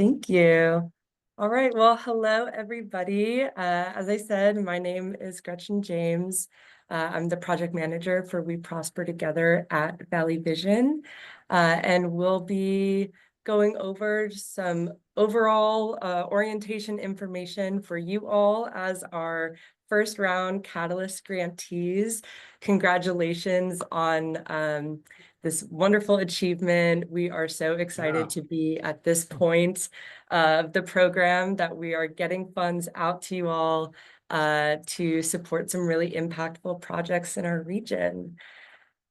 Thank you. All right, well, hello, everybody. As I said, my name is Gretchen James. I'm the project manager for We Prosper Together at Valley Vision, and we'll be going over some overall orientation information for you all as our first round Catalyst grantees. Congratulations on this wonderful achievement. We are so excited to be at this point of the program that we are getting funds out to you all to support some really impactful projects in our region.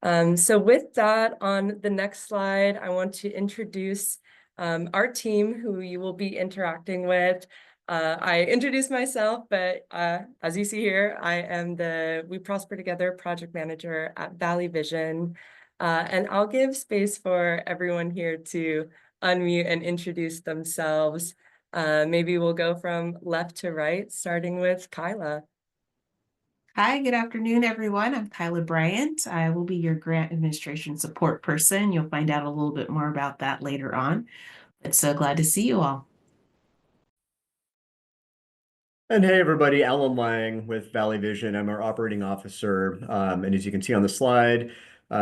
So with that, on the next slide, I want to introduce our team who you will be interacting with. I introduced myself, but as you see here, I am the We Prosper Together project manager at Valley Vision. And I'll give space for everyone here to unmute and introduce themselves. Maybe we'll go from left to right, starting with Kyla. Hi, good afternoon, everyone. I'm Kyla Bryant. I will be your grant administration support person. You'll find out a little bit more about that later on. But so glad to see you all. And hey, everybody, Alan Lang with Valley Vision. I'm our operating officer. And as you can see on the slide,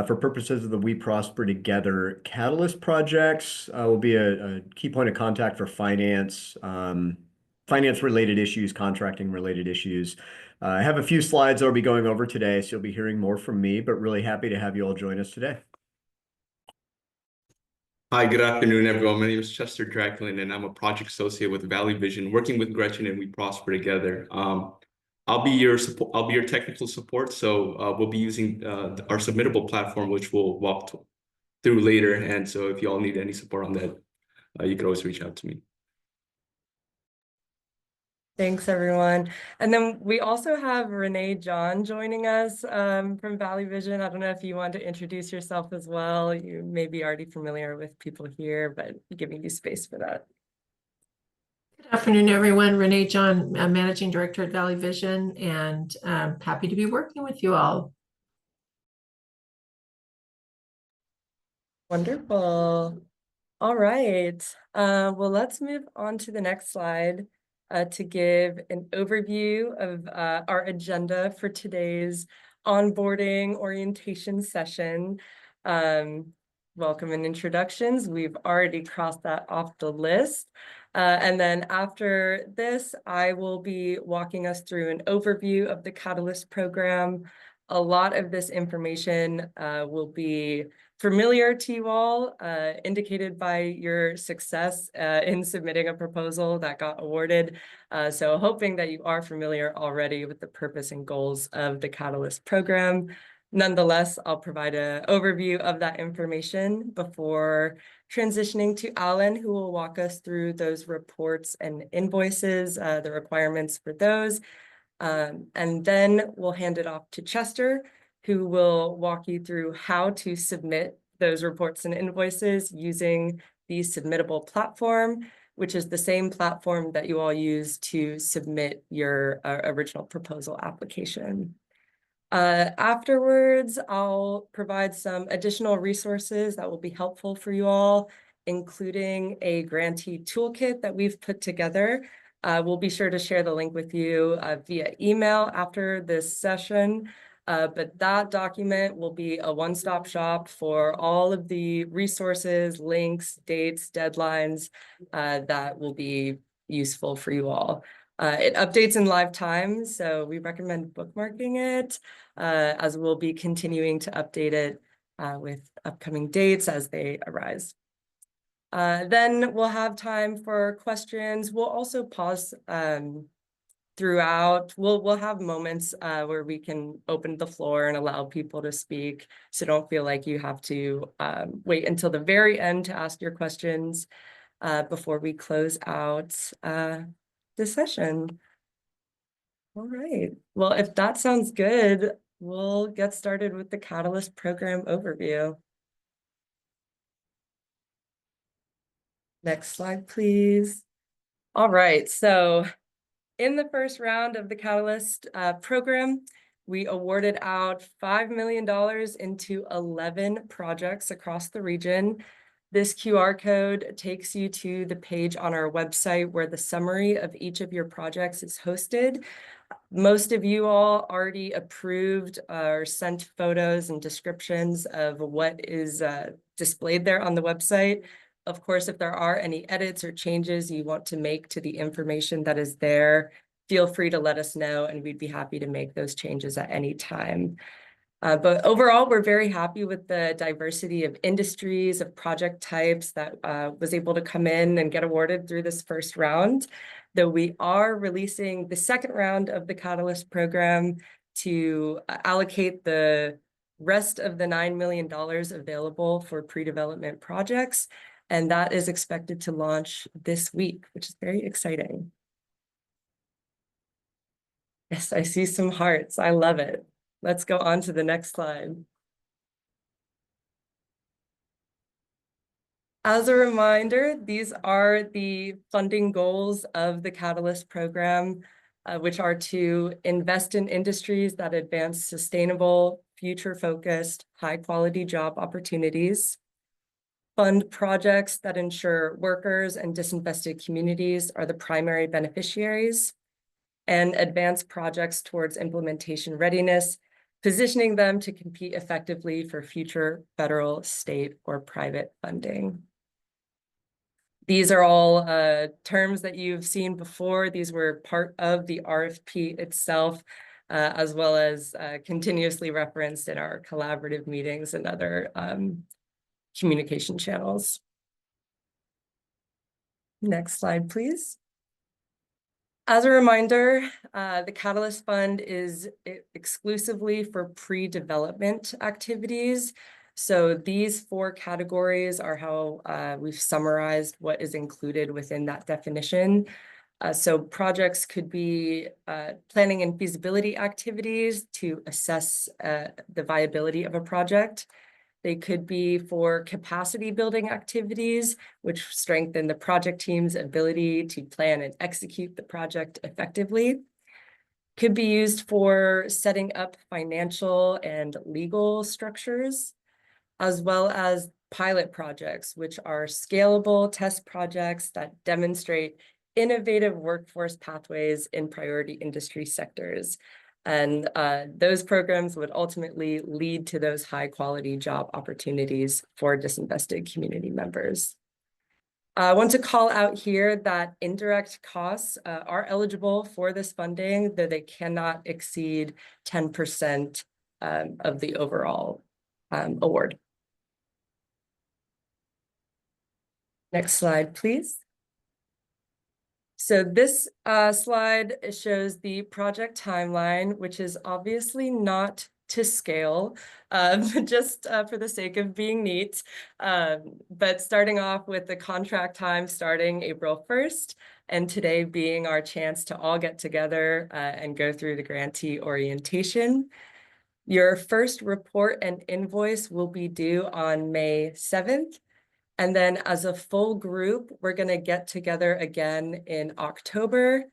for purposes of the We Prosper Together Catalyst projects, will be a key point of contact for finance-related issues, contracting-related issues. I have a few slides I'll be going over today, so you'll be hearing more from me, but really happy to have you all join us today. Hi, good afternoon, everyone. My name is Chester Dracklin, and I'm a project associate with Valley Vision, working with Gretchen and We Prosper Together. I'll be your technical support. So we'll be using our submittable platform, which we'll walk through later. And so if you all need any support on that, you can always reach out to me. Thanks, everyone. And then we also have Renee John joining us from Valley Vision. I don't know if you want to introduce yourself as well. You may be already familiar with people here, but giving you space for that. Good afternoon, everyone. Renee John, Managing Director at Valley Vision, and happy to be working with you all. Wonderful. All right. Well, let's move on to the next slide. To give an overview of our agenda for today's onboarding orientation session. Welcome and introductions. We've already crossed that off the list. And then after this, I will be walking us through an overview of the Catalyst program. A lot of this information will be familiar to you all, indicated by your success in submitting a proposal that got awarded. So hoping that you are familiar already with the purpose and goals of the Catalyst program. Nonetheless, I'll provide an overview of that information before transitioning to Alan, who will walk us through those reports and invoices, the requirements for those. And then we'll hand it off to Chester, who will walk you through how to submit those reports and invoices using the submittable platform, which is the same platform that you all use to submit your original proposal application. Afterwards, I'll provide some additional resources that will be helpful for you all, including a grantee toolkit that we've put together. We'll be sure to share the link with you via email after this session. But that document will be a one-stop shop for all of the resources, links, dates, deadlines that will be useful for you all. It updates in live time, so we recommend bookmarking it, as we'll be continuing to update it with upcoming dates as they arise. Then we'll have time for questions. We'll also pause throughout. We'll have moments where we can open the floor and allow people to speak. So don't feel like you have to wait until the very end to ask your questions before we close out the session. All right. Well, if that sounds good, we'll get started with the Catalyst program overview. Next slide, please. All right. So in the first round of the Catalyst program, we awarded out $5 million into 11 projects across the region. This QR code takes you to the page on our website where the summary of each of your projects is hosted. Most of you all already approved or sent photos and descriptions of what is displayed there on the website. Of course, if there are any edits or changes you want to make to the information that is there, feel free to let us know, and we'd be happy to make those changes at any time. But overall, we're very happy with the diversity of industries, of project types that was able to come in and get awarded through this first round. Though we are releasing the second round of the Catalyst program to allocate the rest of the $9 million available for pre-development projects. And that is expected to launch this week, which is very exciting. Yes, I see some hearts. I love it. Let's go on to the next slide. As a reminder, these are the funding goals of the Catalyst program, which are to invest in industries that advance sustainable, future-focused, high-quality job opportunities, fund projects that ensure workers and disinvested communities are the primary beneficiaries, and advance projects towards implementation readiness, positioning them to compete effectively for future federal, state, or private funding. These are all terms that you've seen before. These were part of the RFP itself, as well as continuously referenced in our collaborative meetings and other communication channels. Next slide, please. As a reminder, the Catalyst Fund is exclusively for pre-development activities. So these 4 categories are how we've summarized what is included within that definition. So projects could be planning and feasibility activities to assess the viability of a project. They could be for capacity building activities, which strengthen the project team's ability to plan and execute the project effectively. Could be used for setting up financial and legal structures, as well as pilot projects, which are scalable test projects that demonstrate innovative workforce pathways in priority industry sectors. And those programs would ultimately lead to those high-quality job opportunities for disinvested community members. I want to call out here that indirect costs are eligible for this funding, though they cannot exceed 10% of the overall award. Next slide, please. So this slide shows the project timeline, which is obviously not to scale, just for the sake of being neat. But starting off with the contract time starting April 1st, and today being our chance to all get together and go through the grantee orientation. Your first report and invoice will be due on May 7th. And then as a full group, we're going to get together again in October.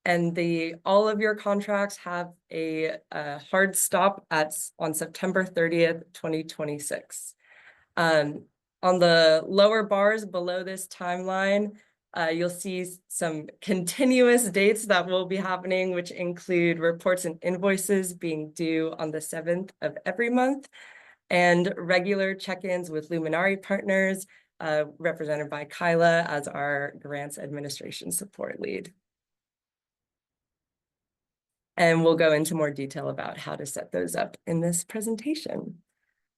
And all of your contracts have a hard stop on September 30th, 2026. On the lower bars below this timeline, you'll see some continuous dates that will be happening, which include reports and invoices being due on the 7th of every month, and regular check-ins with Luminari partners, represented by Kyla as our grants administration support lead. And we'll go into more detail about how to set those up in this presentation.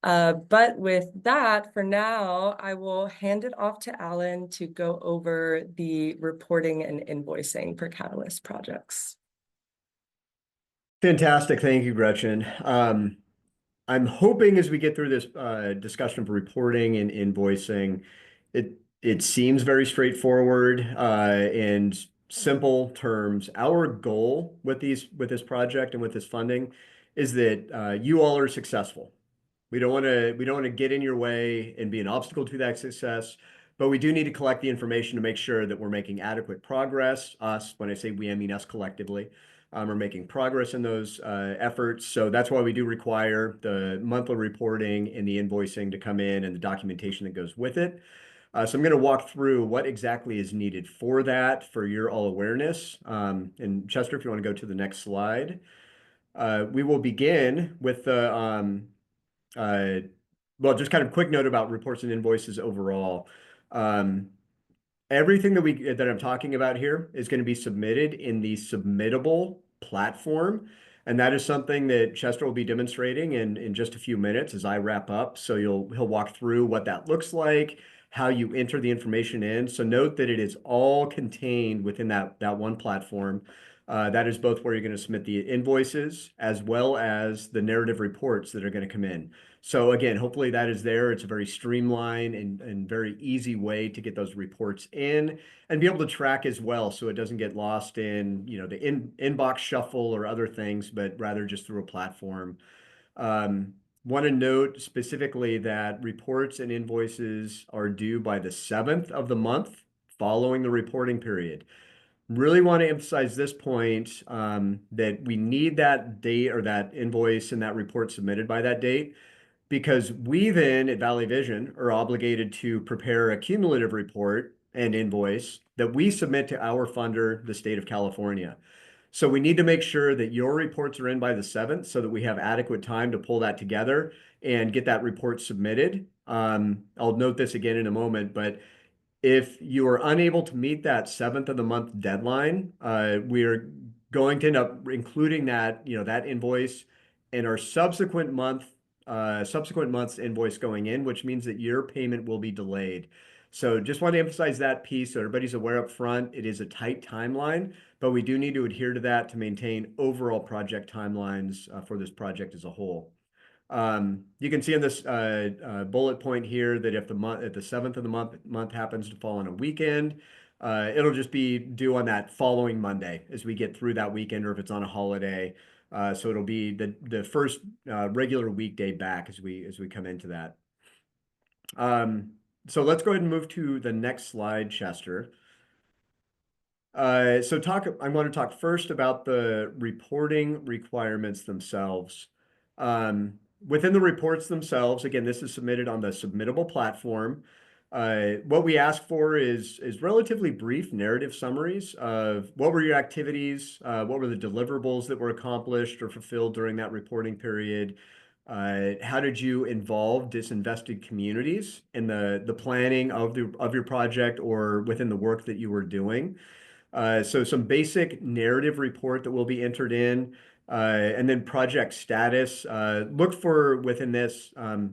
But with that, for now, I will hand it off to Alan to go over the reporting and invoicing for Catalyst projects. Fantastic. Thank you, Gretchen. I'm hoping as we get through this discussion of reporting and invoicing, it seems very straightforward in simple terms. Our goal with this project and with this funding is that you all are successful. We don't want to get in your way and be an obstacle to that success, but we do need to collect the information to make sure that we're making adequate progress. Us, when I say we, I mean us collectively. Are making progress in those efforts. So that's why we do require the monthly reporting and the invoicing to come in and the documentation that goes with it. So I'm going to walk through what exactly is needed for that, for your all awareness. And Chester, if you want to go to the next slide. We will begin with the, well, just kind of quick note about reports and invoices overall. Everything that I'm talking about here is going to be submitted in the submittable platform. And that is something that Chester will be demonstrating in just a few minutes as I wrap up. So he'll walk through what that looks like, how you enter the information in. So note that it is all contained within that one platform. That is both where you're going to submit the invoices as well as the narrative reports that are going to come in. So again, hopefully that is there. It's a very streamlined and very easy way to get those reports in and be able to track as well, so it doesn't get lost in, the inbox shuffle or other things, but rather just through a platform. Want to note specifically that reports and invoices are due by the 7th of the month following the reporting period. Really want to emphasize this point, that we need that date or that invoice and that report submitted by that date, because we then at Valley Vision are obligated to prepare a cumulative report and invoice that we submit to our funder, the state of California. So we need to make sure that your reports are in by the 7th so that we have adequate time to pull that together and get that report submitted. I'll note this again in a moment, but if you are unable to meet that 7th of the month deadline, we're going to end up including that, that invoice in our subsequent month's invoice going in, which means that your payment will be delayed. So just want to emphasize that piece so everybody's aware up front. It is a tight timeline, but we do need to adhere to that to maintain overall project timelines for this project as a whole. You can see in this bullet point here that if the 7th of the month happens to fall on a weekend, it'll just be due on that following Monday as we get through that weekend, or if it's on a holiday. So it'll be the first regular weekday back as we come into that. So let's go ahead and move to the next slide, Chester. I'm going to talk first about the reporting requirements themselves. Within the reports themselves, again, this is submitted on the submittable platform. What we ask for is relatively brief narrative summaries of what were your activities, what were the deliverables that were accomplished or fulfilled during that reporting period. How did you involve disinvested communities in the planning of your project or within the work that you were doing? So some basic narrative report that will be entered in, and then project status. Look for within this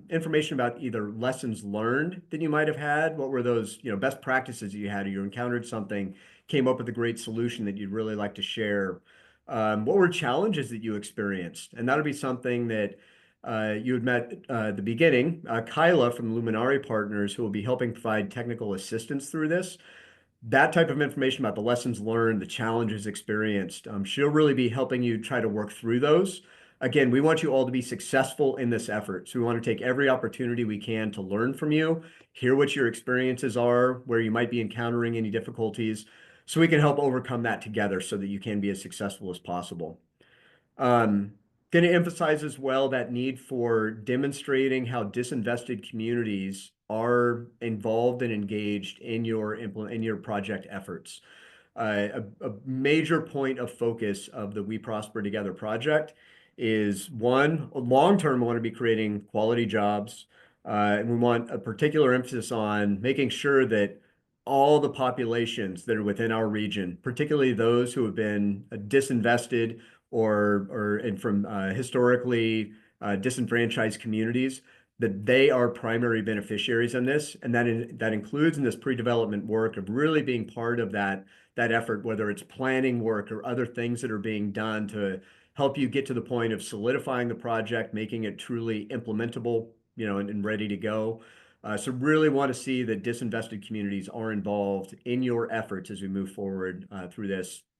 information about either lessons learned that you might have had. What were those, best practices that you had, or you encountered something, came up with a great solution that you'd really like to share. What were challenges that you experienced? And that'll be something that you had met at the beginning. Kyla from Luminari Partners, who will be helping provide technical assistance through this. That type of information about the lessons learned, the challenges experienced, she'll really be helping you try to work through those. Again, we want you all to be successful in this effort. So we want to take every opportunity we can to learn from you, hear what your experiences are, where you might be encountering any difficulties, so we can help overcome that together so that you can be as successful as possible. Going to emphasize as well that need for demonstrating how disinvested communities are involved and engaged in your project efforts. A major point of focus of the We Prosper Together project is, one, long term, we want to be creating quality jobs, and we want a particular emphasis on making sure that all the populations that are within our region, particularly those who have been disinvested and from historically disenfranchised communities, that they are primary beneficiaries in this, and that includes in this pre-development work of really being part of that effort, whether it's planning work or other things that are being done to help you get to the point of solidifying the project, making it truly implementable, and ready to go. So really want to see that disinvested communities are involved in your efforts as we move forward through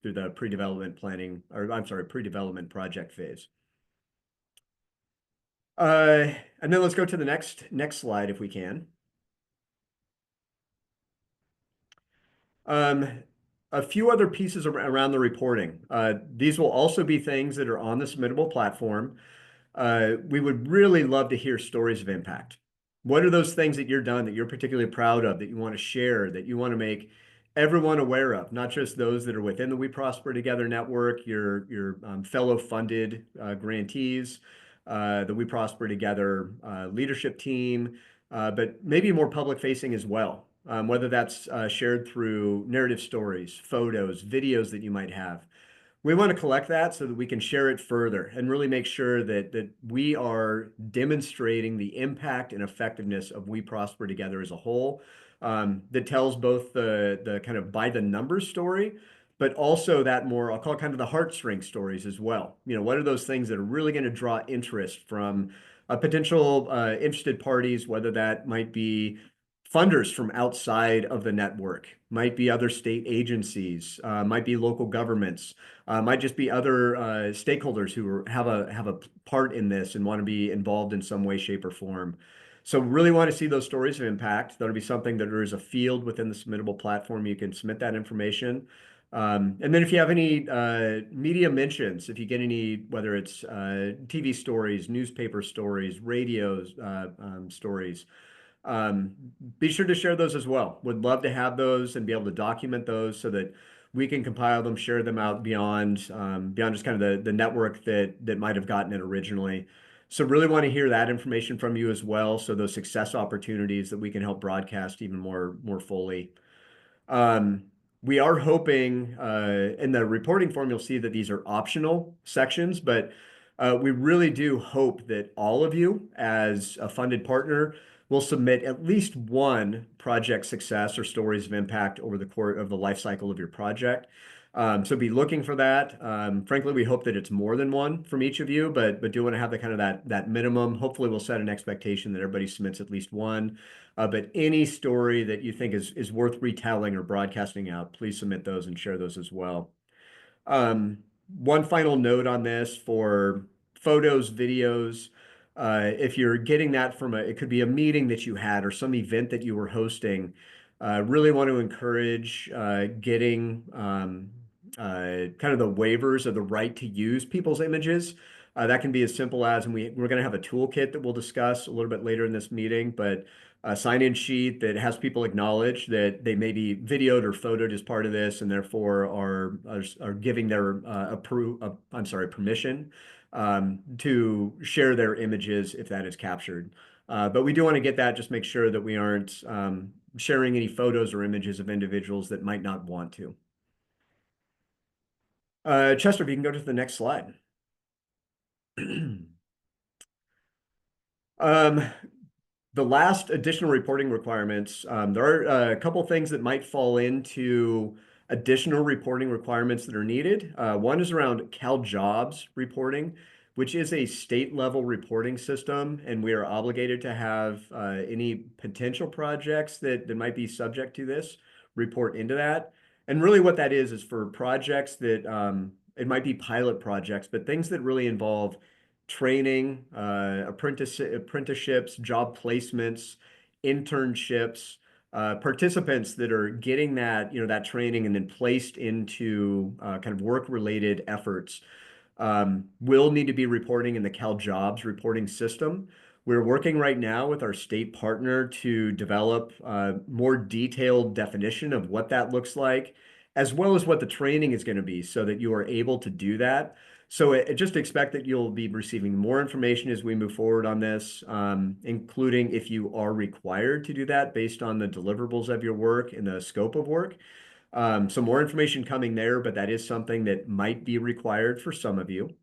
the pre-development planning, or I'm sorry, pre-development project phase. And then let's go to the next slide if we can. A few other pieces around the reporting. These will also be things that are on the submittable platform. We would really love to hear stories of impact. What are those things that you're done that you're particularly proud of, that you want to share, that you want to make everyone aware of, not just those that are within the We Prosper Together network, your fellow funded grantees, the We Prosper Together leadership team, but maybe more public facing as well. Whether that's shared through narrative stories, photos, videos that you might have. We want to collect that so that we can share it further and really make sure that we are demonstrating the impact and effectiveness of We Prosper Together as a whole. That tells both the kind of by the numbers story, but also that more, I'll call it kind of the heartstring stories as well. You know, what are those things that are really going to draw interest from potential interested parties, whether that might be funders from outside of the network, might be other state agencies, might be local governments, might just be other stakeholders who have a part in this and want to be involved in some way, shape, or form. So really want to see those stories of impact. That'll be something that there is a field within the submittable platform. You can submit that information. And then if you have any media mentions, if you get any, whether it's TV stories, newspaper stories, radios stories, um, be sure to share those as well. Would love to have those and be able to document those so that we can compile them, share them out beyond beyond just kind of the network that might have gotten it originally. So really want to hear that information from you as well. So those success opportunities that we can help broadcast even more fully. Um, we are hoping in the reporting form, you'll see that these are optional sections, but we really do hope that all of you, as a funded partner, will submit at least one project success or stories of impact over the course of the life cycle of your project. So be looking for that. Frankly, we hope that it's more than one from each of you, but do want to have the kind of that minimum. Hopefully, we'll set an expectation that everybody submits at least one. But any story that you think is worth retelling or broadcasting out, please submit those and share those as well. One final note on this for photos, videos. If you're getting that from it could be a meeting that you had or some event that you were hosting. Really want to encourage getting kind of the waivers of the right to use people's images. That can be as simple as, and we're going to have a toolkit that we'll discuss a little bit later in this meeting, but a sign-in sheet that has people acknowledge that they may be videoed or photoed as part of this, and therefore are giving their permission to share their images if that is captured. But we do want to get that, just make sure that we aren't sharing any photos or images of individuals that might not want to. Chester, if you can go to the next slide. The last additional reporting requirements, there are a couple things that might fall into additional reporting requirements that are needed. One is around CalJobs reporting, which is a state level reporting system, and we are obligated to have any potential projects that might be subject to this report into that. And really what that is for projects that it might be pilot projects, but things that really involve training, apprenticeships, job placements, internships, participants that are getting that, that training and then placed into kind of work-related efforts will need to be reporting in the CalJobs reporting system. We're working right now with our state partner to develop a more detailed definition of what that looks like, as well as what the training is going to be so that you are able to do that. So just expect that you'll be receiving more information as we move forward on this, including if you are required to do that based on the deliverables of your work and the scope of work. So more information coming there, but that is something that might be required for some of you.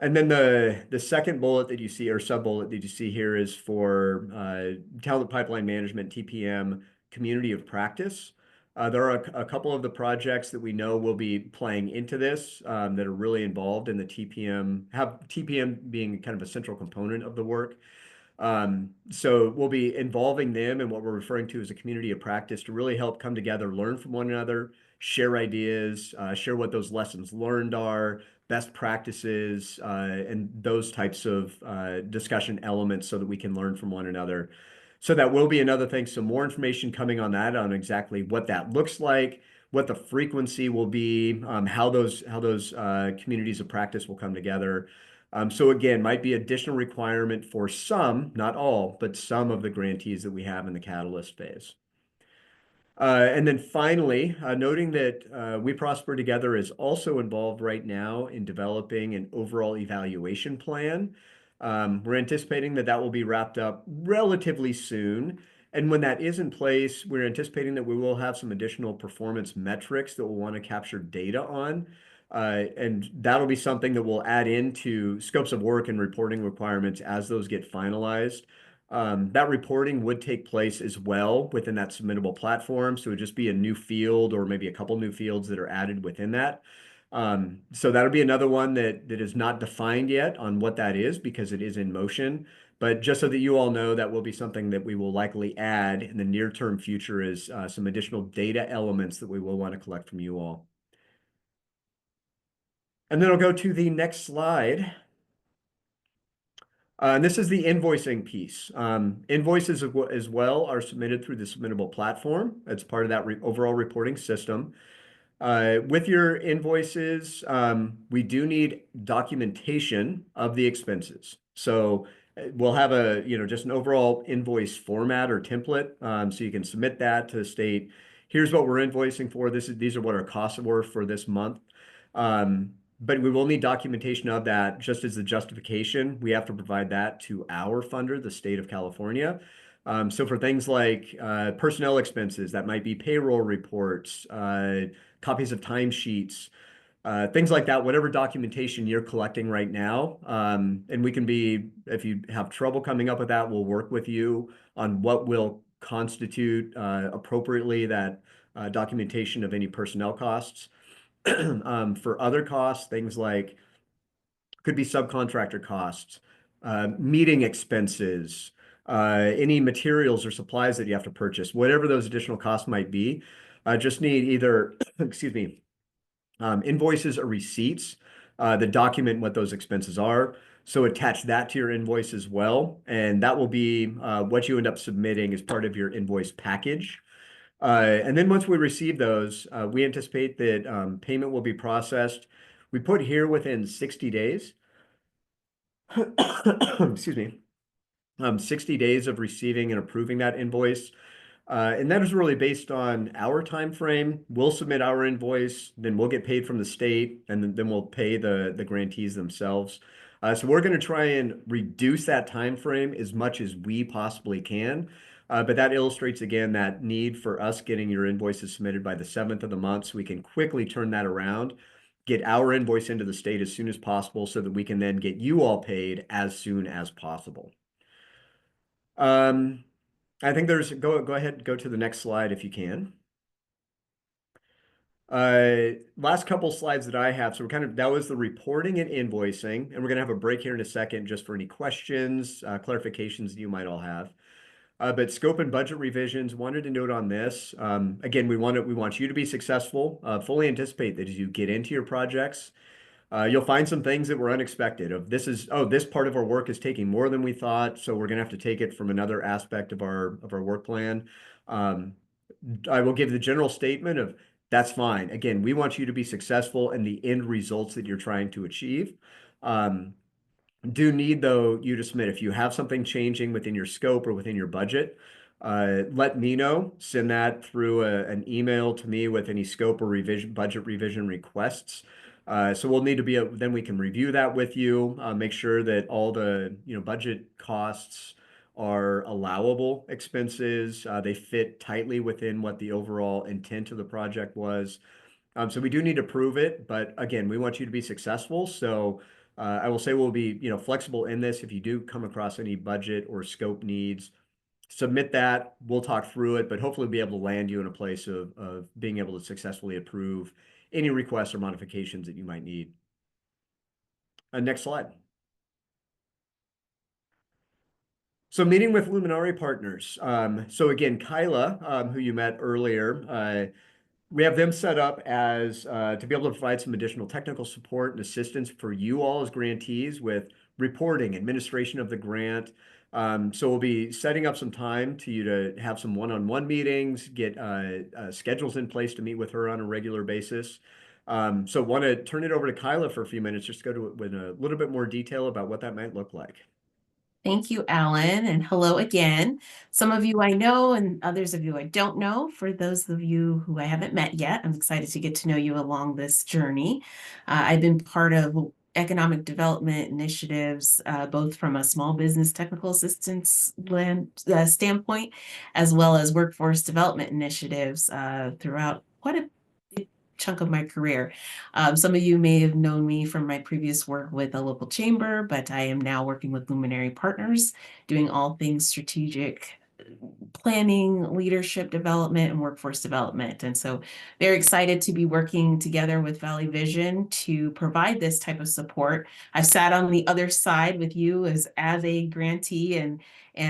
And then the second bullet that you see, or sub-bullet that you see here, is for Talent Pipeline Management, TPM, Community of Practice. There are a couple of the projects that we know will be playing into this that are really involved in the TPM, have TPM being kind of a central component of the work. So we'll be involving them in what we're referring to as a community of practice to really help come together, learn from one another, share ideas, share what those lessons learned are, best practices, and those types of discussion elements so that we can learn from one another. So that will be another thing. So more information coming on that, on exactly what that looks like, what the frequency will be, how those communities of practice will come together. So again, might be additional requirement for some, not all, but some of the grantees that we have in the Catalyst phase. And then finally, noting that We Prosper Together is also involved right now in developing an overall evaluation plan. We're anticipating that that will be wrapped up relatively soon. And when that is in place, we're anticipating that we will have some additional performance metrics that we'll want to capture data on. And that'll be something that we'll add into scopes of work and reporting requirements as those get finalized. That reporting would take place as well within that submittable platform. So it would just be a new field or maybe a couple new fields that are added within that. So that'll be another one that is not defined yet on what that is because it is in motion. But just so that you all know, that will be something that we will likely add in the near-term future is some additional data elements that we will want to collect from you all. And then I'll go to the next slide. And this is the invoicing piece. Invoices as well are submitted through the submittable platform. It's part of that overall reporting system. With your invoices, we do need documentation of the expenses. So we'll have just an overall invoice format or template. So you can submit that to state, here's what we're invoicing for. These are what our costs were for this month. But we will need documentation of that just as the justification. We have to provide that to our funder, the state of California. So for things like personnel expenses, that might be payroll reports, copies of timesheets, things like that, whatever documentation you're collecting right now. And we can be, if you have trouble coming up with that, we'll work with you on what will constitute appropriately that documentation of any personnel costs. For other costs, things like could be subcontractor costs, meeting expenses, any materials or supplies that you have to purchase, whatever those additional costs might be. Just need either, excuse me, invoices or receipts that document what those expenses are. So attach that to your invoice as well. And that will be what you end up submitting as part of your invoice package. And then once we receive those, we anticipate that payment will be processed. We put here within 60 days. Excuse me. 60 days of receiving and approving that invoice. And that is really based on our time frame. We'll submit our invoice, then we'll get paid from the state, and then we'll pay the grantees themselves. So we're going to try and reduce that time frame as much as we possibly can. But that illustrates again that need for us getting your invoices submitted by the 7th of the month so we can quickly turn that around, get our invoice into the state as soon as possible so that we can then get you all paid as soon as possible. I think go ahead, go to the next slide if you can. Last couple slides that I have. So that was the reporting and invoicing, and we're gonna have a break here in a second just for any questions, clarifications that you might all have. But scope and budget revisions, wanted to note on this. Again, we want you to be successful. Fully anticipate that as you get into your projects, you'll find some things that were unexpected. This part of our work is taking more than we thought, so we're gonna have to take it from another aspect of our work plan. I will give the general statement of that's fine. Again, we want you to be successful in the end results that you're trying to achieve. Do need though you to submit if you have something changing within your scope or within your budget. Let me know. Send that through an email to me with any scope or budget revision requests. So we'll need to then we can review that with you, make sure that all the budget costs are allowable expenses. They fit tightly within what the overall intent of the project was. So we do need to prove it, but again, we want you to be successful. So I will say we'll be flexible in this. If you do come across any budget or scope needs, submit that. We'll talk through it, but hopefully be able to land you in a place of being able to successfully approve any requests or modifications that you might need. Next slide. So meeting with Luminari partners. So again, Kyla, who you met earlier, we have them set up as to be able to provide some additional technical support and assistance for you all as grantees with reporting, administration of the grant. So we'll be setting up some time to you to have some one-on-one meetings, get schedules in place to meet with her on a regular basis. So want to turn it over to Kyla for a few minutes, just to go to with a little bit more detail about what that might look like. Thank you, Alan, and hello again. Some of you I know and others of you I don't know. For those of you who I haven't met yet, I'm excited to get to know you along this journey. I've been part of economic development initiatives, both from a small business technical assistance standpoint, as well as workforce development initiatives throughout quite a big chunk of my career. Some of you may have known me from my previous work with a local chamber, but I am now working with Luminary Partners, doing all things strategic planning, leadership development, and workforce development. And so very excited to be working together with Valley Vision to provide this type of support. I've sat on the other side with you as a grantee, and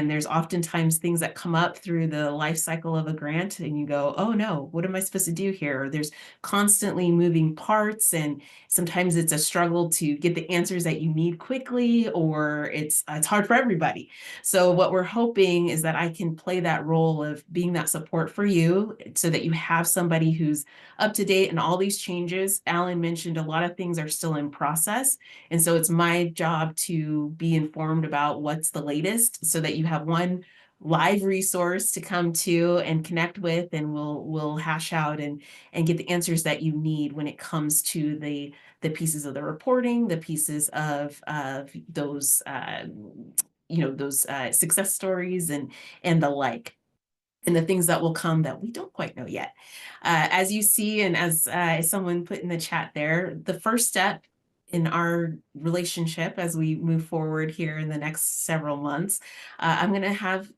there's oftentimes things that come up through the life cycle of a grant and you go, oh no, what am I supposed to do here? Or there's constantly moving parts, and sometimes it's a struggle to get the answers that you need quickly, or it's hard for everybody. So what we're hoping is that I can play that role of being that support for you so that you have somebody who's up to date in all these changes. Alan mentioned a lot of things are still in process. And so it's my job to be informed about what's the latest so that you have one live resource to come to and connect with, and we'll hash out and get the answers that you need when it comes to the pieces of the reporting, the pieces of those those success stories and the like, and the things that will come that we don't quite know yet. As you see, and as someone put in the chat there, the first step in our relationship as we move forward here in the next several months, I'm going to have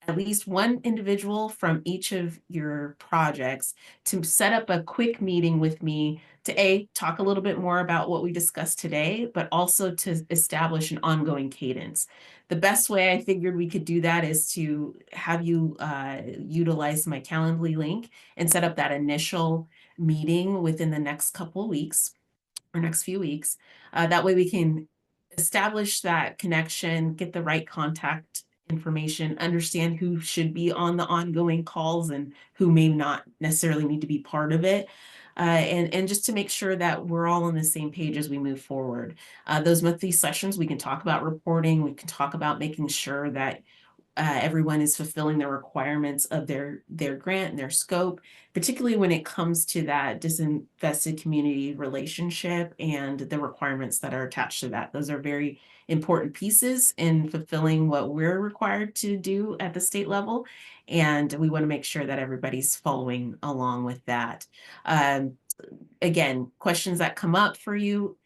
at least one individual from each of your projects to set up a quick meeting with me to talk a little bit more about what we discussed today, but also to establish an ongoing cadence. The best way I figured we could do that is to have you utilize my Calendly link and set up that initial meeting within the next couple of weeks or next few weeks. That way we can establish that connection, get the right contact information, understand who should be on the ongoing calls and who may not necessarily need to be part of it. And just to make sure that we're all on the same page as we move forward. Those monthly sessions, we can talk about reporting, we can talk about making sure that everyone is fulfilling the requirements of their grant and their scope, particularly when it comes to that disinvested community relationship and the requirements that are attached to that. Those are very important pieces in fulfilling what we're required to do at the state level. And we want to make sure that everybody's following along with that. Again, questions that come up for you,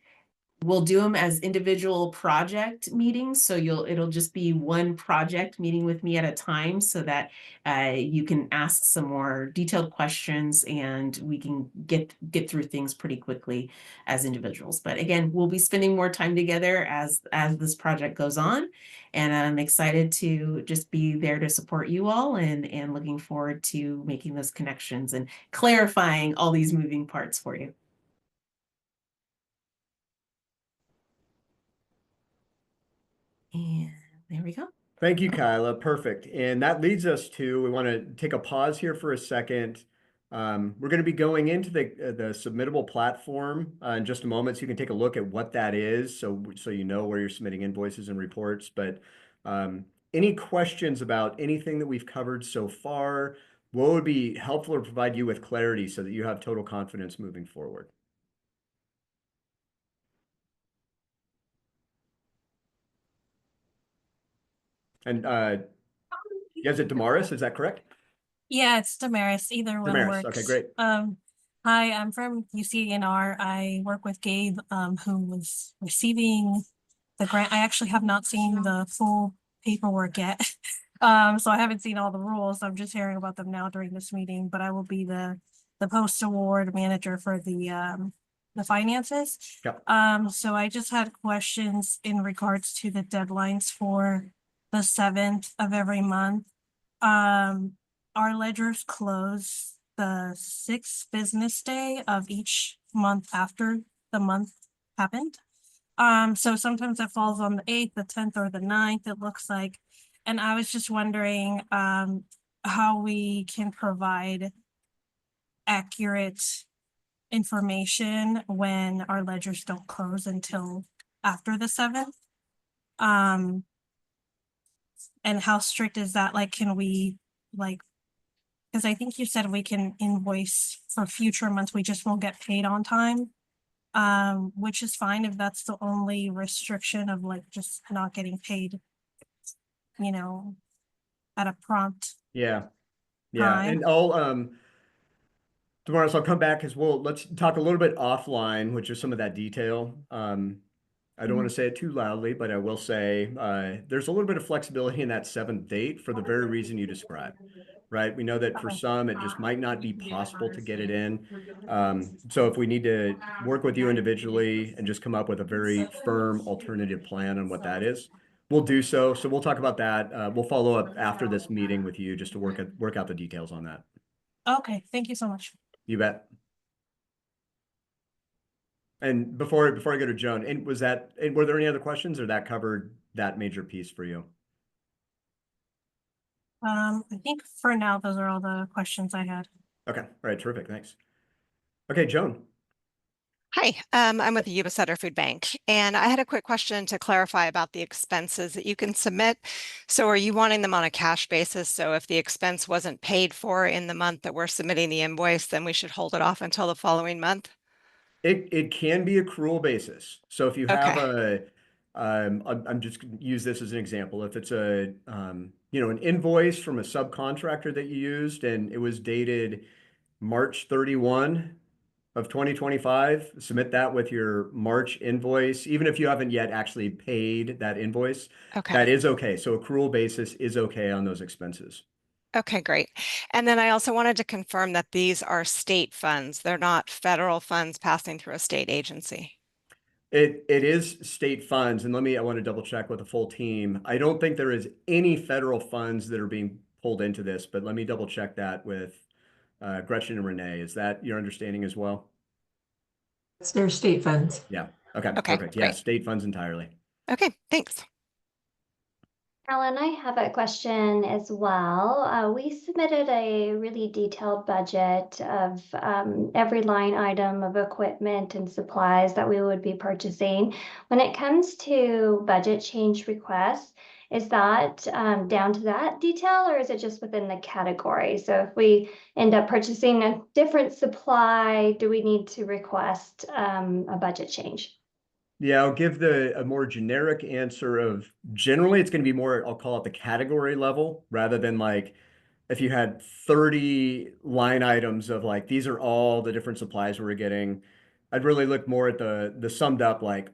we'll do them as individual project meetings. So it'll just be one project meeting with me at a time so that you can ask some more detailed questions and we can get through things pretty quickly as individuals. But again, we'll be spending more time together as this project goes on. And I'm excited to just be there to support you all and looking forward to making those connections and clarifying all these moving parts for you. And there we go. Thank you, Kyla. Perfect. And that leads us to, we want to take a pause here for a second. We're going to be going into the submittable platform in just a moment, so you can take a look at what that is, so you know where you're submitting invoices and reports. But any questions about anything that we've covered so far? What would be helpful to provide you with clarity so that you have total confidence moving forward? And is it Damaris? Is that correct? Yeah, it's Damaris. Either one Damaris. works. Okay, great. Hi, I'm from UCNR. I work with Gabe, who was receiving the grant. I actually have not seen the full paperwork yet. So I haven't seen all the rules. I'm just hearing about them now during this meeting, but I will be the post-award manager for the finances. Yep. So I just had questions in regards to the deadlines for the 7th of every month. Our ledgers close the 6th business day of each month after the month happened. So sometimes it falls on the 8th, the 10th, or the 9th, it looks like. And I was just wondering how we can provide accurate information when our ledgers don't close until after the 7th. And how strict is that? Like, can we, like, because I think you said we can invoice for future months, we just won't get paid on time. Which is fine if that's the only restriction of like just not getting paid, you know, at a prompt Yeah. time. And tomorrow, so I'll come back because let's talk a little bit offline, which is some of that detail. I don't want to say it too loudly, but I will say there's a little bit of flexibility in that 7th date for the very reason you described, right? We know that for some, it just might not be possible to get it in. So if we need to work with you individually and just come up with a very firm alternative plan on what that is, we'll do so. So we'll talk about that. We'll follow up after this meeting with you just to work out the details on that. Okay, thank you so much. You bet. And before I go to Joan, and were there any other questions, or that covered that major piece for you? I think for now, those are all the questions I had. Okay, all right, terrific, thanks. Okay, Joan. Hi, I'm with the Yuba Sutter Food Bank, and I had a quick question to clarify about the expenses that you can submit. So are you wanting them on a cash basis? So if the expense wasn't paid for in the month that we're submitting the invoice, then we should hold it off until the following month? It can be accrual basis. So if you have Okay. I'm just gonna use this as an example. If it's an invoice from a subcontractor that you used and it was dated March 31 of 2025, submit that with your March invoice, even if you haven't yet actually paid that invoice, that Okay. is okay. So accrual basis is okay on those expenses. Okay, great. And then I also wanted to confirm that these are state funds. They're not federal funds passing through a state agency. It is state funds, and I want to double check with the full team. I don't think there is any federal funds that are being pulled into this, but let me double check that with Gretchen and Renee. Is that your understanding as well? It's their state funds. Yeah. Okay, Okay, perfect. Yeah, great. state funds entirely. Okay, thanks. Alan, I have a question as well. We submitted a really detailed budget of every line item of equipment and supplies that we would be purchasing. When it comes to budget change requests, is that down to that detail, or is it just within the category? So if we end up purchasing a different supply, do we need to request a budget change? Yeah, I'll give a more generic answer of generally it's going to be more, I'll call it the category level rather than like if you had 30 line items of like these are all the different supplies we're getting. I'd really look more at the summed up like,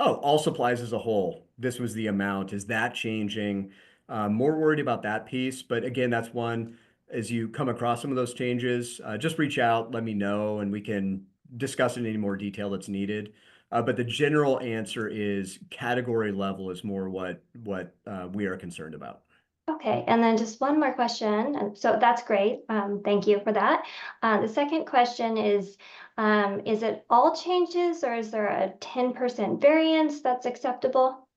oh, all supplies as a whole. This was the amount. Is that changing? More worried about that piece. But again, that's one as you come across some of those changes, just reach out, let me know, and we can discuss in any more detail that's needed. But the general answer is category level is more what we are concerned about. Okay, and then just one more question. So that's great. Thank you for that. The second question is it all changes or is there a 10% variance that's acceptable?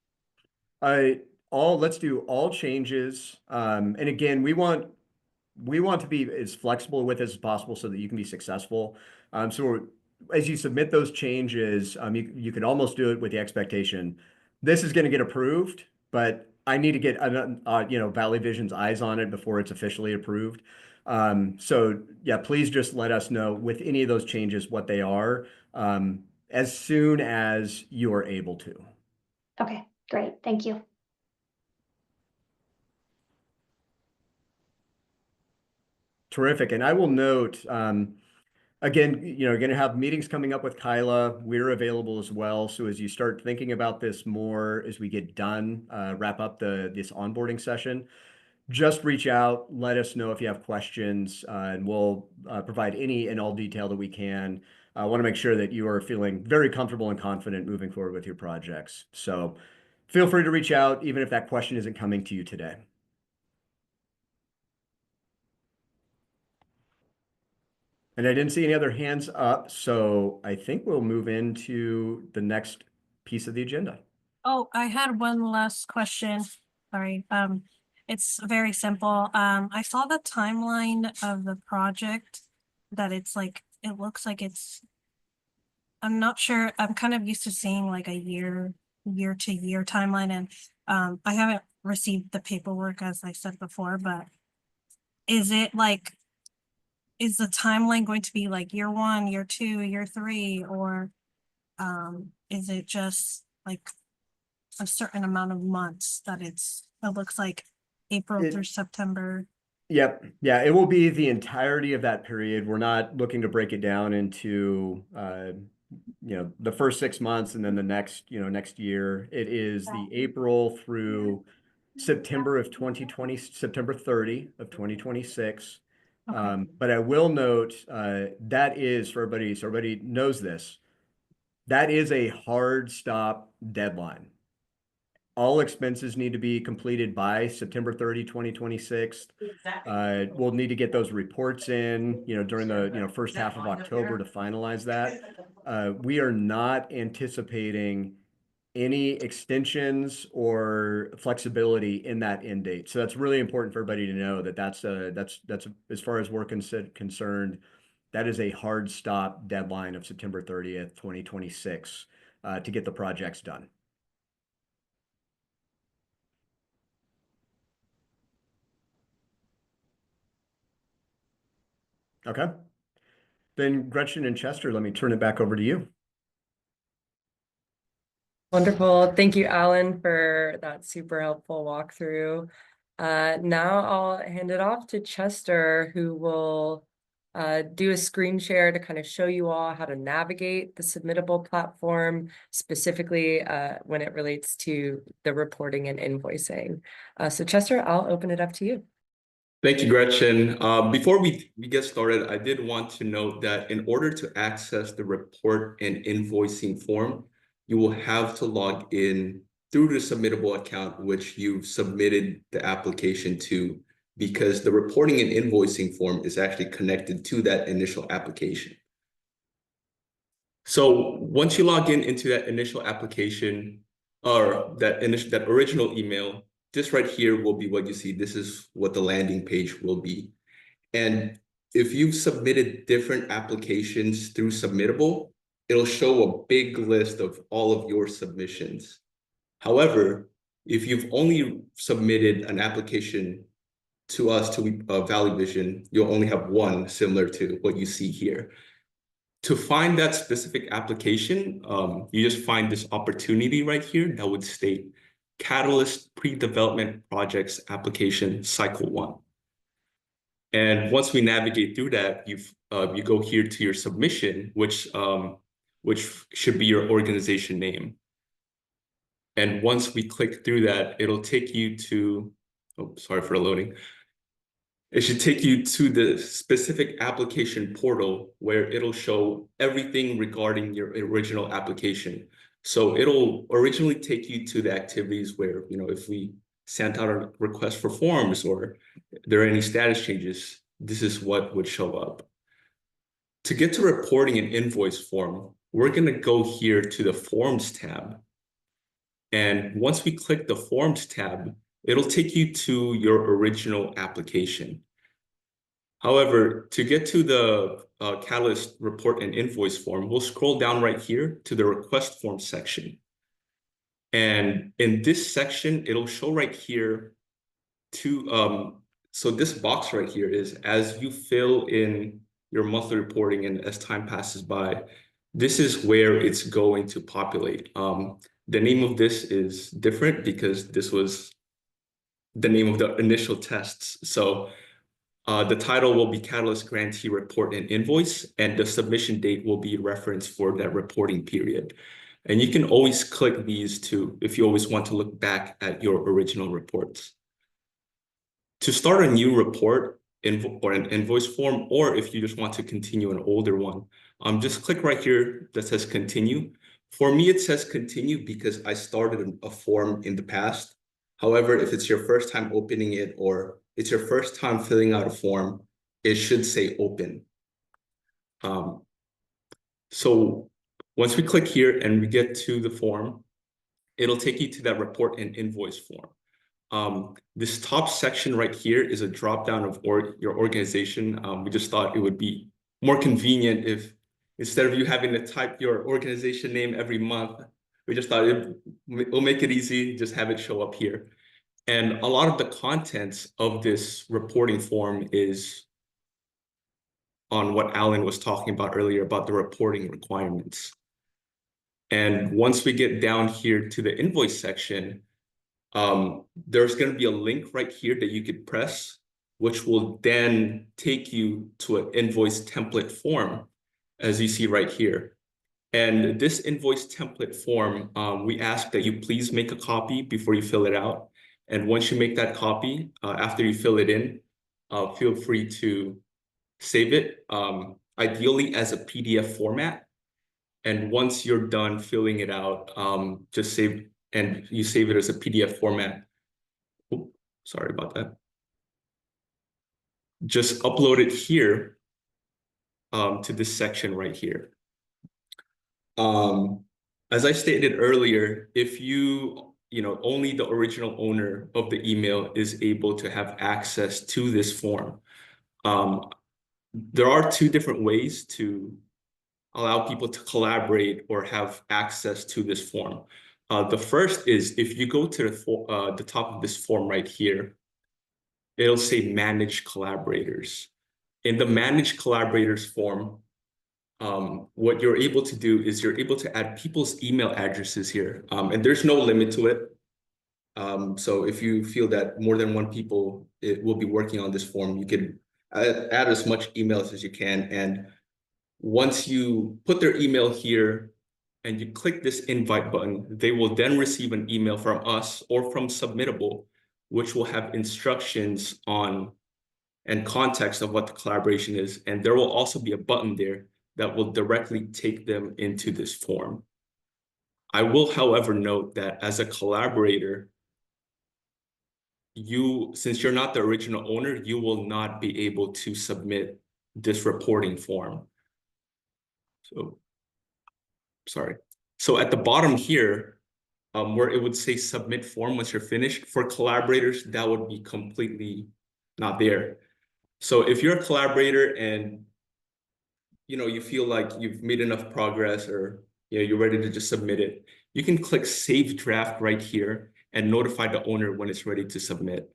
Let's do all changes. And again, we want to be as flexible with as possible so that you can be successful. So as you submit those changes, you can almost do it with the expectation this is going to get approved, but I need to get Valley Vision's eyes on it before it's officially approved. So yeah, please just let us know with any of those changes what they are as soon as you are able to. Okay, great. Thank you. Terrific. And I will note, again, going to have meetings coming up with Kyla. We're available as well. So as you start thinking about this more, as we get done, wrap up this onboarding session, just reach out, let us know if you have questions, and we'll provide any and all detail that we can. I want to make sure that you are feeling very comfortable and confident moving forward with your projects. So feel free to reach out, even if that question isn't coming to you today. And I didn't see any other hands up, so I think we'll move into the next piece of the agenda. Oh, I had one last question. Sorry. It's very simple. I saw the timeline of the project that it's like, it looks like it's I'm not sure. I'm kind of used to seeing like a year to year timeline, and I haven't received the paperwork as I said before, but is it like, is the timeline going to be like year 1, year 2, year 3, or is it just like a certain amount of months that it looks like April through September? Yep. Yeah, it will be the entirety of that period. We're not looking to break it down into the first 6 months and then the next year. It is the April through September of 2020, September 30 of 2026. Okay. But I will note that is for everybody, so everybody knows this, that is a hard stop deadline. All expenses need to be completed by September 30, 2026. We'll need to get those reports in, during the, first half of October to finalize that. We are not anticipating any extensions or flexibility in that end date. So that's really important for everybody to know that that's as far as we're concerned, that is a hard stop deadline of September 30th, 2026, to get the projects done. Okay. Then Gretchen and Chester, let me turn it back over to you. Wonderful. Thank you, Alan, for that super helpful walkthrough. Now I'll hand it off to Chester, who will do a screen share to kind of show you all how to navigate the submittable platform, specifically when it relates to the reporting and invoicing. So Chester, I'll open it up to you. Thank you, Gretchen. Before we get started, I did want to note that in order to access the report and invoicing form, you will have to log in through the submittable account, which you've submitted the application to, because the reporting and invoicing form is actually connected to that initial application. So once you log into that initial application or that original email, this right here will be what you see. This is what the landing page will be. And if you've submitted different applications through Submittable, it'll show a big list of all of your submissions. However, if you've only submitted an application to us, to Valley Vision, you'll only have one, similar to what you see here. To find that specific application, you just find this opportunity right here that would state Catalyst Pre-Development Projects Application Cycle 1. And once we navigate through that, you go here to your submission, which should be your organization name. And once we click through that, it'll take you to, oh, sorry for loading. It should take you to the specific application portal where it'll show everything regarding your original application. So it'll originally take you to the activities where, if we sent out a request for forms or there are any status changes, this is what would show up. To get to reporting an invoice form, we're going to go here to the Forms tab. And once we click the Forms tab, it'll take you to your original application. However, to get to the Catalyst report and invoice form, we'll scroll down right here to the request form section. And in this section, it'll show right here so this box right here is, as you fill in your monthly reporting and as time passes by, this is where it's going to populate. The name of this is different because this was the name of the initial tests. So the title will be Catalyst Grantee Report and Invoice, and the submission date will be referenced for that reporting period. And you can always click these if you always want to look back at your original reports. To start a new report or an invoice form, or if you just want to continue an older one, just click right here that says continue. For me, it says continue because I started a form in the past. However, if it's your first time opening it or it's your first time filling out a form, it should say open. So once we click here and we get to the form, it'll take you to that report and invoice form. This top section right here is a drop down of your organization. We just thought it would be more convenient if instead of you having to type your organization name every month, we just thought we'll make it easy, just have it show up here. And a lot of the contents of this reporting form is on what Alan was talking about earlier about the reporting requirements. And once we get down here to the invoice section, there's going to be a link right here that you could press, which will then take you to an invoice template form, as you see right here. And this invoice template form, we ask that you please make a copy before you fill it out. And once you make that copy, after you fill it in, feel free to save it, ideally as a PDF format. And once you're done filling it out, just save, and you save it as a PDF format. Oops, sorry about that. Just upload it here to this section right here. As I stated earlier, if only the original owner of the email is able to have access to this form. There are two different ways to allow people to collaborate or have access to this form. The first is if you go to the top of this form right here, it'll say Manage Collaborators. In the Manage Collaborators form, what you're able to do is you're able to add people's email addresses here, and there's no limit to it. So if you feel that more than one people will be working on this form, you can add as much emails as you can. And once you put their email here and you click this invite button, they will then receive an email from us or from Submittable, which will have instructions on and context of what the collaboration is. And there will also be a button there that will directly take them into this form. I will, however, note that as a collaborator, since you're not the original owner, you will not be able to submit this reporting form. So, sorry. So at the bottom here, where it would say submit form once you're finished, for collaborators, that would be completely not there. So if you're a collaborator and you feel like you've made enough progress, or you're ready to just submit it, you can click Save Draft right here and notify the owner when it's ready to submit.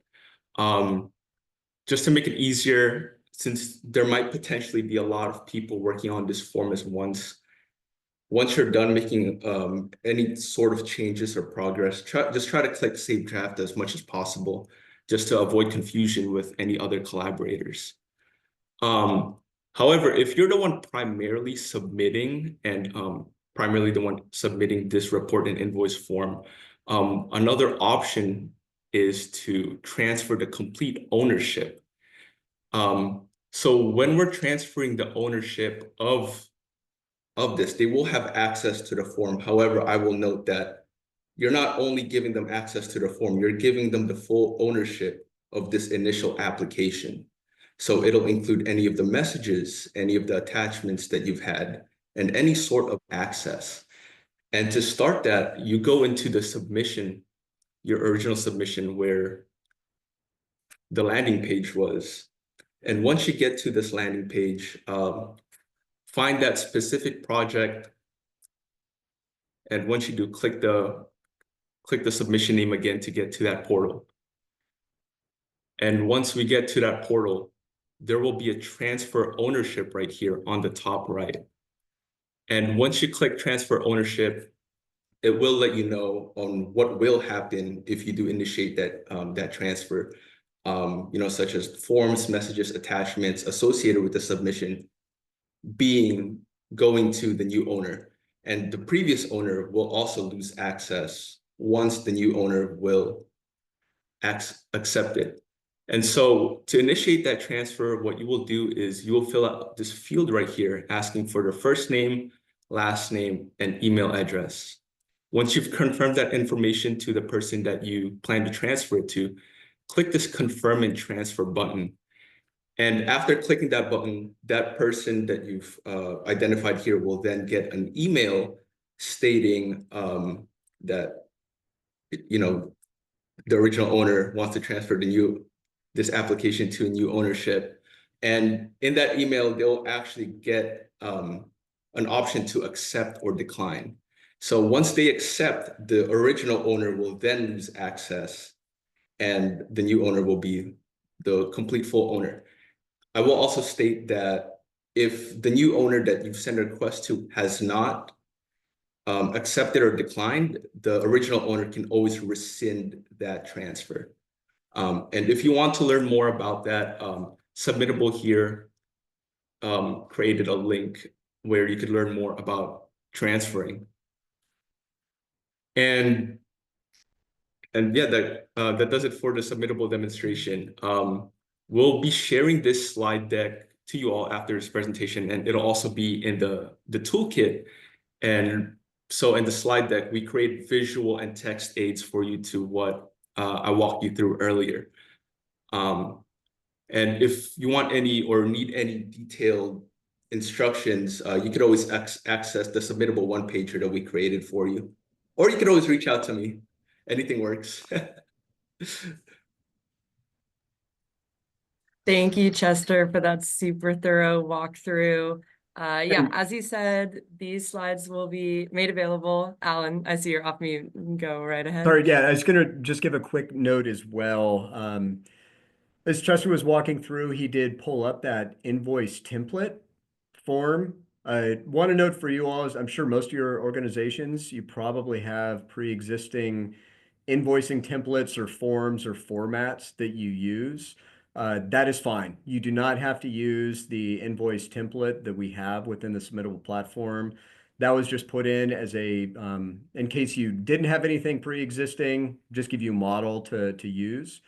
Just to make it easier, since there might potentially be a lot of people working on this form at once you're done making any sort of changes or progress, just try to click Save Draft as much as possible, just to avoid confusion with any other collaborators. However, if you're the one primarily submitting and primarily the one submitting this report and invoice form, another option is to transfer the complete ownership. So when we're transferring the ownership of this, they will have access to the form. However, I will note that you're not only giving them access to the form, you're giving them the full ownership of this initial application. So it'll include any of the messages, any of the attachments that you've had, and any sort of access. And to start that, you go into the submission, your original submission where the landing page was. And once you get to this landing page, find that specific project. And once you do, click the submission name again to get to that portal. And once we get to that portal, there will be a transfer ownership right here on the top right. And once you click transfer ownership, it will let you know on what will happen if you do initiate that transfer, such as forms, messages, attachments associated with the submission going to the new owner. And the previous owner will also lose access once the new owner will accept it. And so to initiate that transfer, what you will do is you will fill out this field right here asking for their first name, last name, and email address. Once you've confirmed that information to the person that you plan to transfer it to, click this confirm and transfer button. And after clicking that button, that person that you've identified here will then get an email stating that the original owner wants to transfer this application to a new ownership. And in that email, they'll actually get a an option to accept or decline. So once they accept, the original owner will then lose access, and the new owner will be the complete full owner. I will also state that if the new owner that you've sent a request to has not accepted or declined, the original owner can always rescind that transfer. And if you want to learn more about that, Submittable here created a link where you could learn more about transferring. And yeah, that does it for the Submittable demonstration. We'll be sharing this slide deck to you all after this presentation, and it'll also be in the toolkit. And so in the slide deck, we create visual and text aids for you to what I walked you through earlier. And if you want any or need any detailed instructions, you could always access the Submittable one-pager that we created for you. Or you could always reach out to me. Anything works. Thank you, Chester, for that super thorough walkthrough. Yeah, as you said, these slides will be made available. Alan, I see you're off mute. Go right ahead. Sorry, yeah, I was going to just give a quick note as well. As Chester was walking through, he did pull up that invoice template form. I want to note for you all is I'm sure most of your organizations, you probably have pre-existing invoicing templates or forms or formats that you use. That is fine. You do not have to use the invoice template that we have within the Submittable platform. That was just put in as a, in case you didn't have anything pre-existing, just give you a model to use.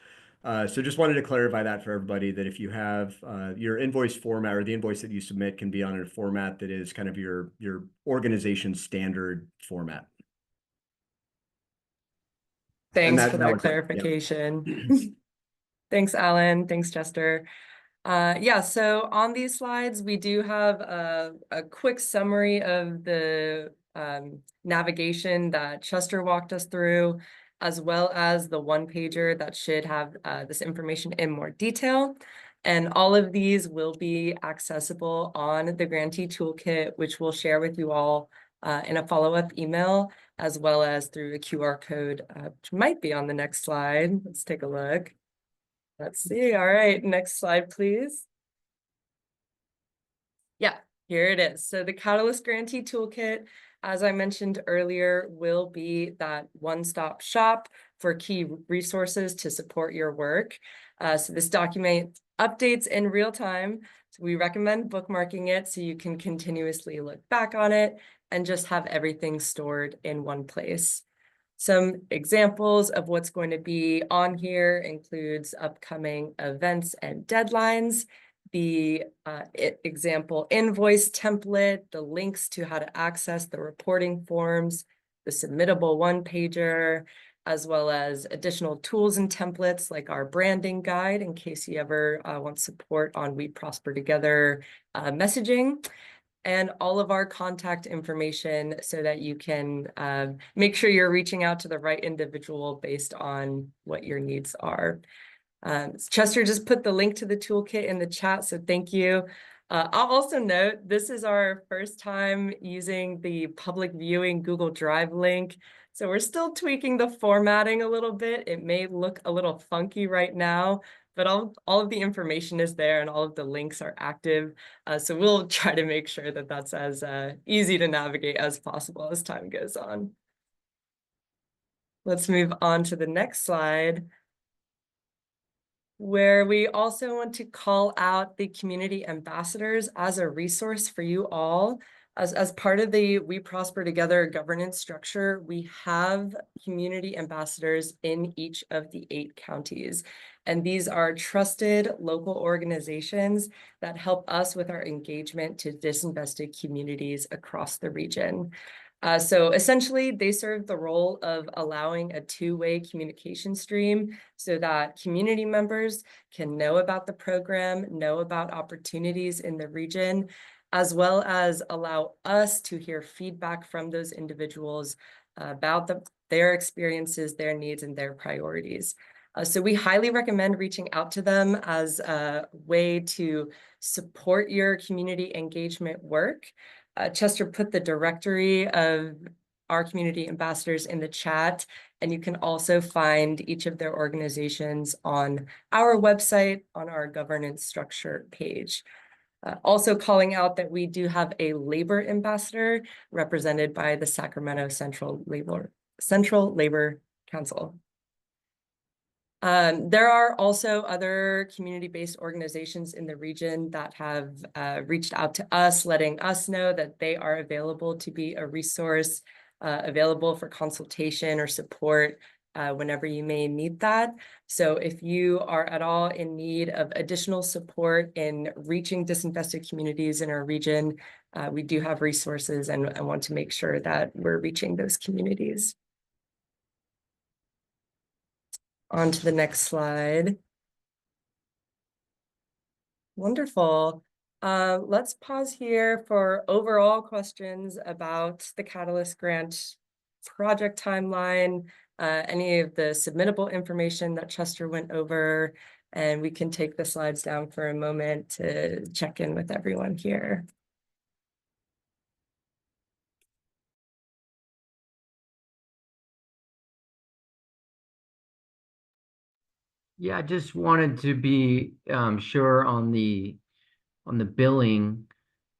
So just wanted to clarify that for everybody, that if you have your invoice format or the invoice that you submit can be on a format that is kind of your organization standard format. Thanks for that was it. Yeah. clarification. Thanks, Alan. Thanks, Chester. Yeah, so on these slides, we do have a quick summary of the navigation that Chester walked us through, as well as the one-pager that should have this information in more detail. And all of these will be accessible on the Grantee Toolkit, which we'll share with you all in a follow-up email, as well as through a QR code, which might be on the next slide. Let's take a look. Let's see. All right, next slide, please. Yeah, here it is. So the Catalyst Grantee Toolkit, as I mentioned earlier, will be that one-stop shop for key resources to support your work. So this document updates in real time. So we recommend bookmarking it so you can continuously look back on it and just have everything stored in one place. Some examples of what's going to be on here includes upcoming events and deadlines, the example invoice template, the links to how to access the reporting forms, the Submittable one-pager, as well as additional tools and templates like our branding guide in case you ever want support on We Prosper Together messaging, and all of our contact information so that you can make sure you're reaching out to the right individual based on what your needs are. Chester just put the link to the toolkit in the chat, so thank you. I'll also note this is our first time using the public viewing Google Drive link, so we're still tweaking the formatting a little bit. It may look a little funky right now, but all of the information is there and all of the links are active. So we'll try to make sure that that's as easy to navigate as possible as time goes on. Let's move on to the next slide, where we also want to call out the community ambassadors as a resource for you all. As part of the We Prosper Together governance structure, we have community ambassadors in each of the 8 counties. And these are trusted local organizations that help us with our engagement to disinvested communities across the region. So essentially, they serve the role of allowing a two-way communication stream so that community members can know about the program, know about opportunities in the region, as well as allow us to hear feedback from those individuals about their experiences, their needs, and their priorities. So we highly recommend reaching out to them as a way to support your community engagement work. Chester put the directory of our community ambassadors in the chat, and you can also find each of their organizations on our website on our governance structure page. Also calling out that we do have a labor ambassador represented by the Sacramento Central Labor Council. There are also other community-based organizations in the region that have reached out to us, letting us know that they are available to be a resource, available for consultation or support whenever you may need that. So if you are at all in need of additional support in reaching disinvested communities in our region, we do have resources, and I want to make sure that we're reaching those communities. On to the next slide. Wonderful. Let's pause here for overall questions about the Catalyst Grant project timeline, any of the submittable information that Chester went over, and we can take the slides down for a moment to check in with everyone here. Yeah, I just wanted to be sure on the billing.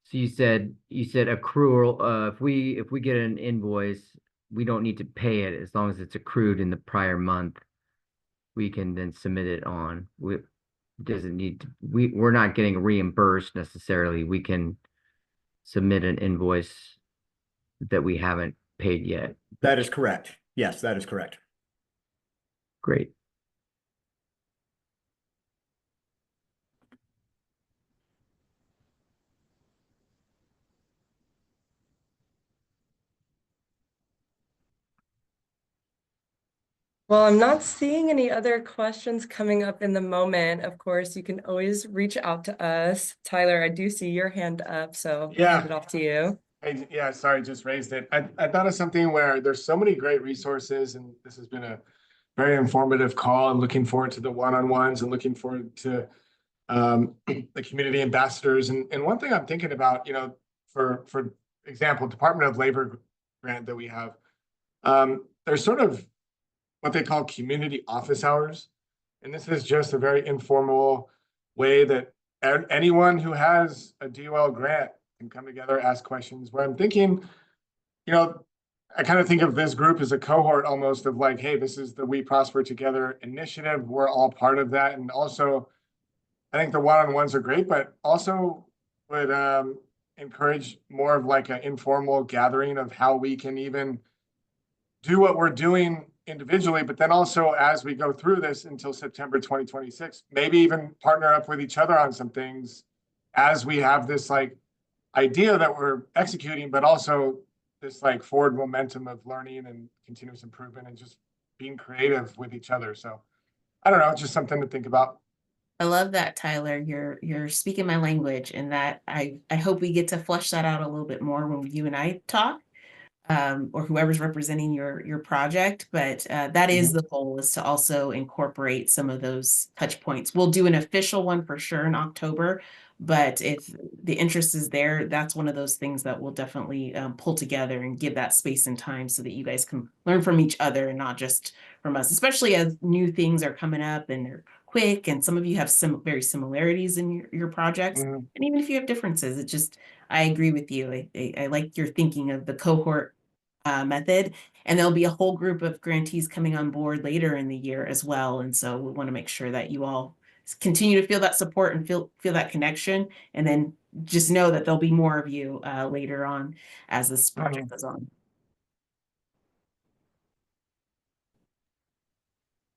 So you said accrual. If we get an invoice, we don't need to pay it as long as it's accrued in the prior month. We can then submit it on. We're not getting reimbursed necessarily. We can submit an invoice that we haven't paid yet. That is correct. Yes, that is correct. Great. Well, I'm not seeing any other questions coming up in the moment. Of course, you can always reach out to us. Tyler, I do see your hand up, so I'll hand it off to you. Yeah, sorry, just raised it. I thought of something where there's so many great resources, and this has been a very informative call. I'm looking forward to the one-on-ones and looking forward to the community ambassadors. And one thing I'm thinking about, for example, Department of Labor grant that we have, there's sort of what they call community office hours. And this is just a very informal way that anyone who has a DOL grant can come together, ask questions. Where I'm thinking, I kind of think of this group as a cohort almost of like, hey, this is the We Prosper Together initiative. We're all part of that. And also, I think the one-on-ones are great, but also would encourage more of like an informal gathering of how we can even do what we're doing individually, but then also as we go through this until September 2026, maybe even partner up with each other on some things as we have this like idea that we're executing, but also this like forward momentum of learning and continuous improvement and just being creative with each other. So I don't know, just something to think about. I love that, Tyler. You're speaking my language, and that I hope we get to flesh that out a little bit more when you and I talk. Or whoever's representing your project, but that is the goal, is to also incorporate some of those touch points. We'll do an official one for sure in October, but if the interest is there, that's one of those things that we'll definitely pull together and give that space and time so that you guys can learn from each other and not just from us, especially as new things are coming up and they're quick, and some of you have some very similarities in your projects. And even if you have differences, I agree with you. I like your thinking of the cohort method, and there'll be a whole group of grantees coming on board later in the year as well. And so we want to make sure that you all continue to feel that support and feel that connection, and then just know that there'll be more of you later on as this project goes on.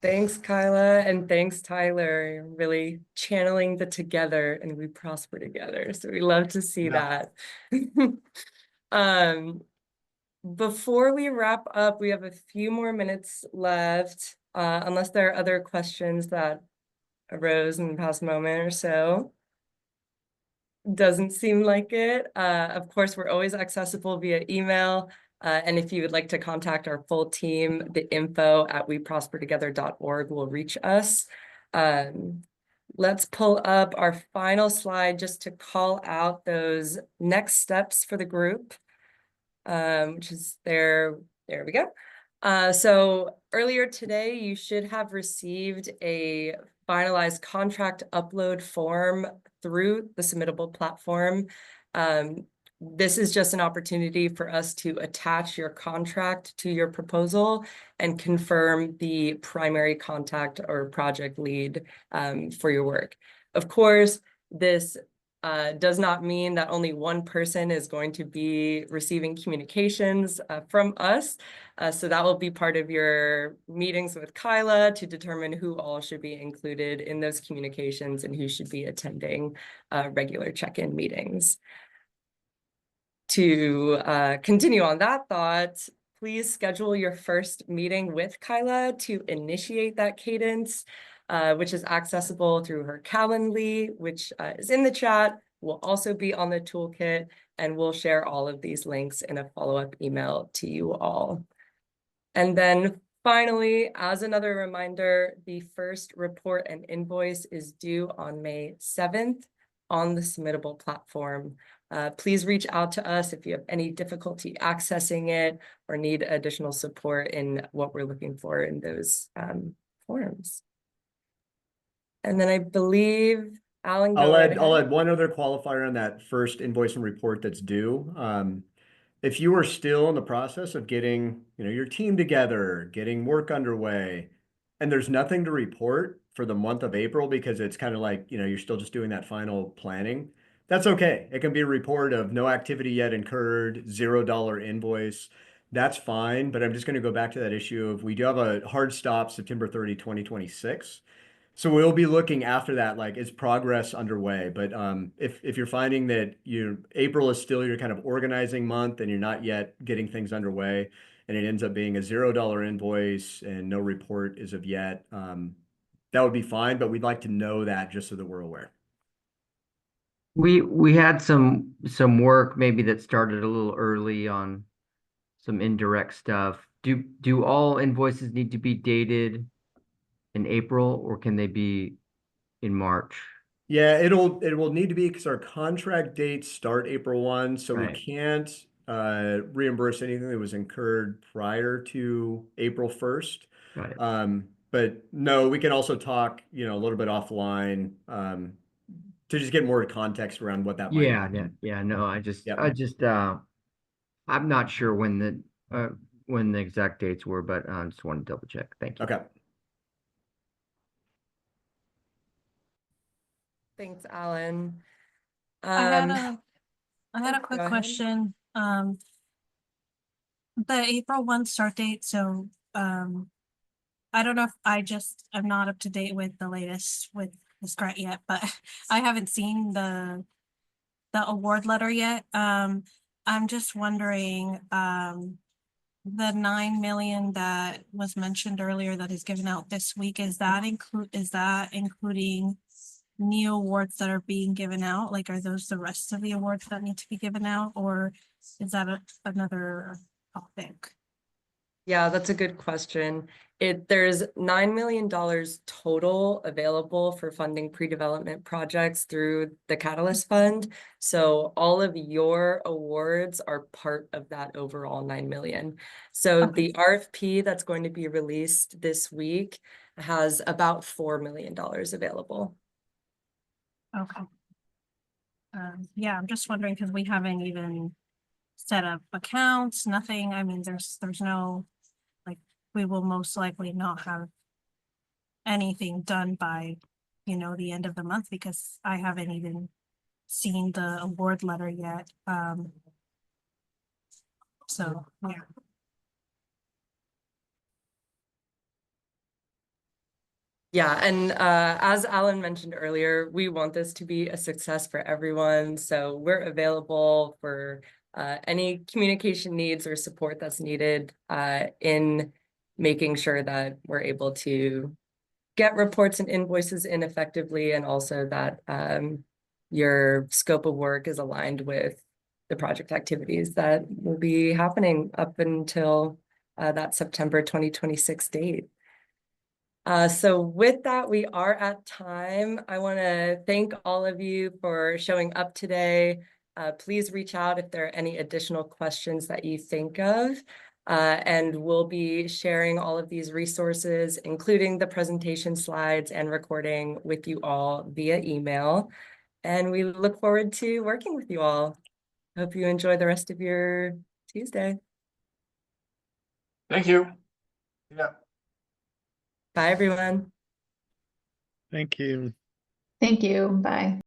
Thanks, Kyla, and thanks, Tyler. You're really channeling the together, and we prosper together. So we love to see that. Before we wrap up, we have a few more minutes left, unless there are other questions that arose in the past moment or so. Doesn't seem like it. Of course, we're always accessible via email. And if you would like to contact our full team, the info@weprospertogether.org will reach us. let's pull up our final slide just to call out those next steps for the group, which is there we go. So earlier today, you should have received a finalized contract upload form through the submittable platform. This is just an opportunity for us to attach your contract to your proposal and confirm the primary contact or project lead for your work. Of course, this does not mean that only one person is going to be receiving communications from us. So that will be part of your meetings with Kyla to determine who all should be included in those communications and who should be attending regular check-in meetings. To continue on that thought, please schedule your first meeting with Kyla to initiate that cadence, which is accessible through her Calendly, which is in the chat, will also be on the toolkit, and we'll share all of these links in a follow-up email to you all. And then finally, as another reminder, the first report and invoice is due on May 7th on the submittable platform. Please reach out to us if you have any difficulty accessing it or need additional support in what we're looking for in those forms. And then I believe, Alan, I'll add one other qualifier on that first invoice and report that's due. If you are still in the process of getting, your team together, getting work underway, and there's nothing to report for the month of April because it's kind of like, you're still just doing that final planning, that's okay. It can be a report of no activity yet incurred, $0 invoice. That's fine, but I'm just going to go back to that issue of we do have a hard stop September 30, 2026. So we'll be looking after that, like is progress underway. But if you're finding that April is still your kind of organizing month and you're not yet getting things underway, and it ends up being a $0 invoice and no report as of yet, that would be fine. But we'd like to know that just so that we're aware. We had some work maybe that started a little early on some indirect stuff. Do all invoices need to be dated in April, or can they be in March? Yeah, it will need to be because our contract dates start April 1, so we can't reimburse anything that was incurred prior to April 1st. Got it. But no, we can also talk, a little bit offline to just get more context around what that might mean. No, I'm not sure when the exact dates were, but I just want to double check. Thank you. Okay. Thanks, Alan. I had a quick question. The April 1 start date, so I don't know if I'm not up to date with the latest with this grant yet, but I haven't seen the award letter yet. I'm just wondering, the 9 million that was mentioned earlier that is given out this week, is that including new awards that are being given out? Like, are those the rest of the awards that need to be given out, or is that another topic? Yeah, that's a good question. There's $9 million total available for funding pre-development projects through the Catalyst Fund. So all of your awards are part of that overall 9 million. So the RFP that's going to be released this week has about $4 million available. Okay. Yeah, I'm just wondering because we haven't even set up accounts, nothing. I mean, there's no, like, we will most likely not have anything done by, the end of the month because I haven't even seen the award letter yet. So, yeah. Yeah, and as Alan mentioned earlier, we want this to be a success for everyone. So we're available for any communication needs or support that's needed in making sure that we're able to get reports and invoices in effectively, and also that your scope of work is aligned with the project activities that will be happening up until that September 2026 date. So with that, we are at time. I want to thank all of you for showing up today. Please reach out if there are any additional questions that you think of. And we'll be sharing all of these resources, including the presentation slides and recording with you all via email. And we look forward to working with you all. Hope you enjoy the rest of your Tuesday. Thank you. Yeah. Bye, everyone. Thank you. Thank you. Bye.